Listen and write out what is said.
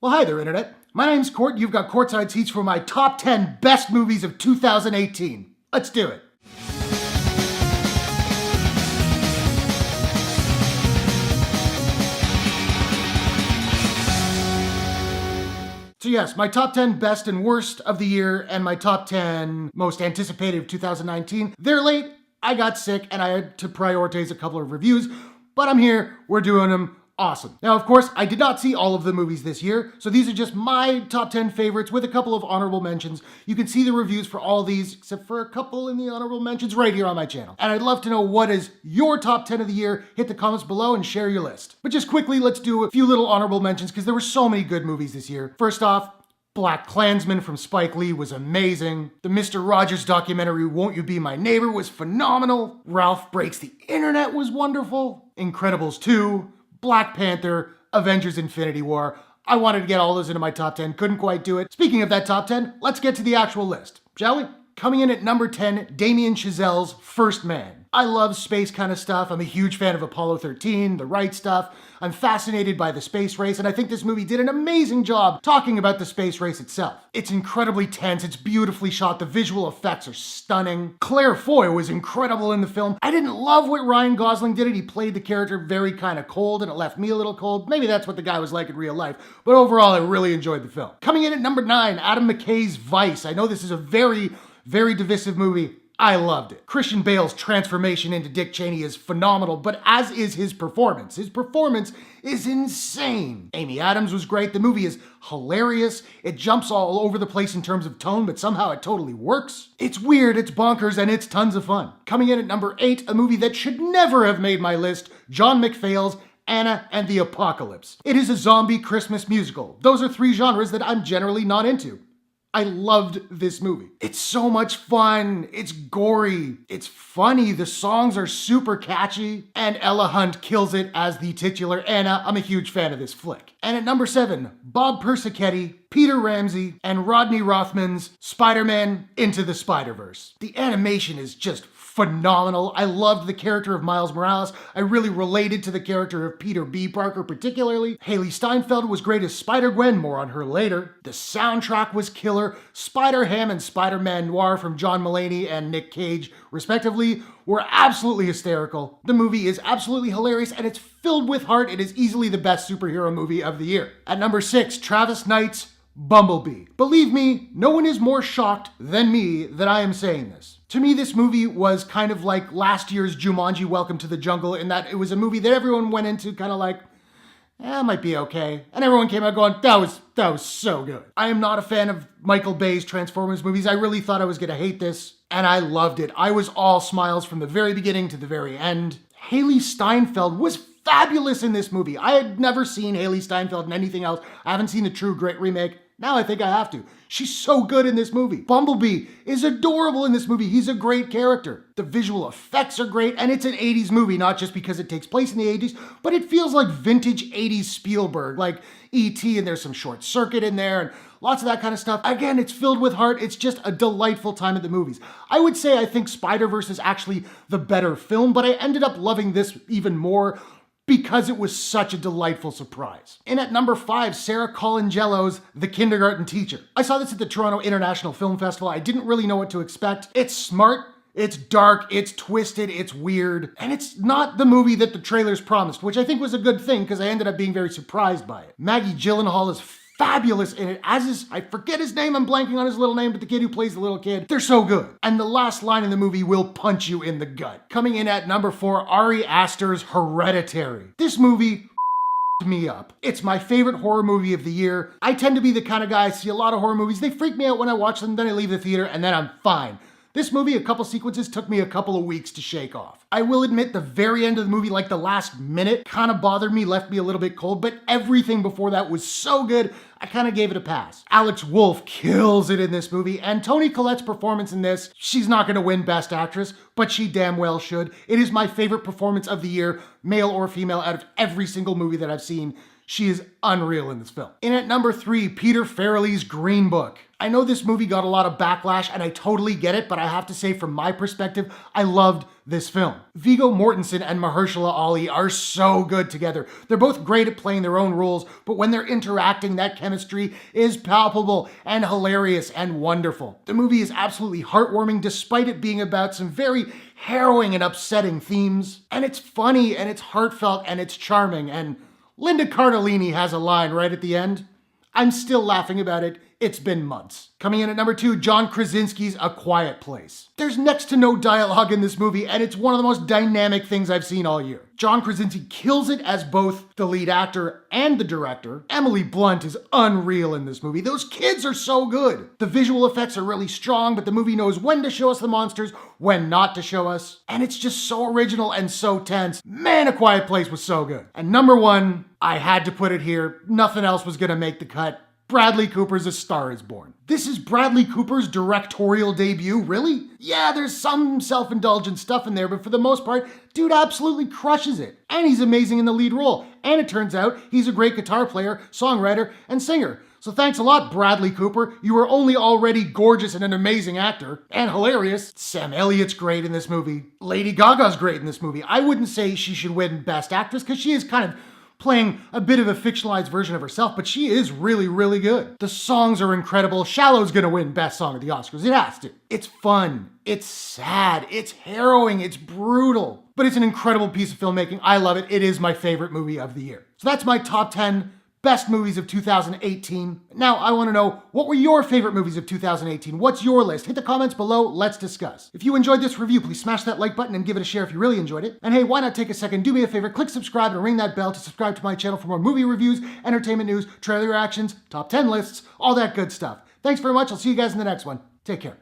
Well, hi there, Internet. My name's Court, and you've got courtside seats for my top 10 best movies of 2018. Let's do it. So yes, my top 10 best and worst of the year and my top 10 most anticipated of 2019. They're late, I got sick, and I had to prioritize a couple of reviews, but I'm here, we're doing them. Awesome. Now, of course, I did not see all of the movies this year, so these are just my top 10 favorites with a couple of honorable mentions. You can see the reviews for all these, except for a couple in the honorable mentions right here on my channel. And I'd love to know what is your top 10 of the year. Hit the comments below and share your list. But just quickly, let's do a few little honorable mentions because there were so many good movies this year. First off, Black Klansman from Spike Lee was amazing. The Mr. Rogers documentary, Won't You Be My Neighbor, was phenomenal. Ralph Breaks the Internet was wonderful. Incredibles 2, Black Panther, Avengers Infinity War. I wanted to get all those into my top 10, couldn't quite do it. Speaking of that top 10, let's get to the actual list, shall we? Coming in at number 10, Damien Chazelle's First Man. I love space kind of stuff. I'm a huge fan of Apollo 13, The Right Stuff. I'm fascinated by the space race, and I think this movie did an amazing job talking about the space race itself. It's incredibly tense, it's beautifully shot, the visual effects are stunning. Claire Foy was incredible in the film. I didn't love what Ryan Gosling did. He played the character very kind of cold, and it left me a little cold. Maybe that's what the guy was like in real life, but overall, I really enjoyed the film. Coming in at number 9, Adam McKay's Vice. I know this is a very divisive movie. I loved it. Christian Bale's transformation into Dick Cheney is phenomenal, but as is his performance. His performance is insane. Amy Adams was great. The movie is hilarious. It jumps all over the place in terms of tone, but somehow it totally works. It's weird, it's bonkers, and it's tons of fun. Coming in at number 8, a movie that should never have made my list, John McPhail's Anna and the Apocalypse. It is a zombie Christmas musical. Those are 3 genres that I'm generally not into. I loved this movie. It's so much fun, it's gory, it's funny, the songs are super catchy, and Ella Hunt kills it as the titular Anna. I'm a huge fan of this flick. And at number 7, Bob Persichetti, Peter Ramsey, and Rodney Rothman's Spider-Man Into the Spider-Verse. The animation is just phenomenal. I loved the character of Miles Morales. I really related to the character of Peter B. Parker particularly. Haley Steinfeld was great as Spider-Gwen, more on her later. The soundtrack was killer. Spider-Ham and Spider-Man Noir from John Mulaney and Nick Cage, respectively, were absolutely hysterical. The movie is absolutely hilarious and it's filled with heart. It is easily the best superhero movie of the year. At number 6, Travis Knight's Bumblebee. Believe me, no one is more shocked than me that I am saying this. To me, this movie was kind of like last year's Jumanji Welcome to the Jungle in that it was a movie that everyone went into kind of like, it might be okay. And everyone came out going, that was so good. I am not a fan of Michael Bay's Transformers movies. I really thought I was gonna hate this, and I loved it. I was all smiles from the very beginning to the very end. Haley Steinfeld was fabulous in this movie. I had never seen Haley Steinfeld in anything else. I haven't seen the True Grit remake. Now I think I have to. She's so good in this movie. Bumblebee is adorable in this movie. He's a great character. The visual effects are great, and it's an 80s movie, not just because it takes place in the 80s, but it feels like vintage 80s Spielberg, like E.T., and there's some Short Circuit in there, and lots of that kind of stuff. Again, it's filled with heart. It's just a delightful time at the movies. I would say I think Spider-Verse is actually the better film, but I ended up loving this even more because it was such a delightful surprise. And at number 5, Sarah Colangello's The Kindergarten Teacher. I saw this at the Toronto International Film Festival. I didn't really know what to expect. It's smart, it's dark, it's twisted, it's weird, and it's not the movie that the trailers promised, which I think was a good thing because I ended up being very surprised by it. Maggie Gyllenhaal is fabulous in it, as is, I forget his name, I'm blanking on his little name, but the kid who plays the little kid, they're so good. And the last line in the movie will punch you in the gut. Coming in at number 4, Ari Aster's Hereditary. This movie me up. It's my favorite horror movie of the year. I tend to be the kind of guy, I see a lot of horror movies, they freak me out when I watch them, then I leave the theater, and then I'm fine. This movie, a couple sequences took me a couple of weeks to shake off. I will admit the very end of the movie, like the last minute, kind of bothered me, left me a little bit cold, but everything before that was so good, I kind of gave it a pass. Alex Wolff kills it in this movie, and Toni Collette's performance in this, she's not gonna win Best Actress, but she damn well should. It is my favorite performance of the year, male or female, out of every single movie that I've seen. She is unreal in this film. In at number 3, Peter Farrelly's Green Book. I know this movie got a lot of backlash and I totally get it, but I have to say from my perspective, I loved this film. Viggo Mortensen and Mahershala Ali are so good together. They're both great at playing their own roles, but when they're interacting, that chemistry is palpable and hilarious and wonderful. The movie is absolutely heartwarming despite it being about some very harrowing and upsetting themes. And it's funny and it's heartfelt and it's charming, and Linda Cardellini has a line right at the end. I'm still laughing about it. It's been months. Coming in at number 2, John Krasinski's A Quiet Place. There's next to no dialogue in this movie, and it's one of the most dynamic things I've seen all year. John Krasinski kills it as both the lead actor and the director. Emily Blunt is unreal in this movie. Those kids are so good. The visual effects are really strong, but the movie knows when to show us the monsters, when not to show us. And it's just so original and so tense. Man, A Quiet Place was so good. And number 1, I had to put it here. Nothing else was gonna make the cut. Bradley Cooper's A Star is Born. This is Bradley Cooper's directorial debut, really? Yeah, there's some self-indulgent stuff in there, but for the most part, dude absolutely crushes it. And he's amazing in the lead role. And it turns out he's a great guitar player, songwriter, and singer. So thanks a lot, Bradley Cooper. You were only already gorgeous and an amazing actor. And hilarious. Sam Elliott's great in this movie. Lady Gaga's great in this movie. I wouldn't say she should win Best Actress, because she is kind of playing a bit of a fictionalized version of herself, but she is really, really good. The songs are incredible. Shallow's gonna win Best Song at the Oscars. It has to. It's fun. It's sad. It's harrowing. It's brutal. But it's an incredible piece of filmmaking. I love it. It is my favorite movie of the year. So that's my top 10 best movies of 2018. Now, I want to know, what were your favorite movies of 2018? What's your list? Hit the comments below. Let's discuss. If you enjoyed this review, please smash that like button and give it a share if you really enjoyed it. And hey, why not take a second, do me a favor, click subscribe and ring that bell to subscribe to my channel for more movie reviews, entertainment news, trailer reactions, top 10 lists, all that good stuff. Thanks very much. I'll see you guys in the next one. Take care.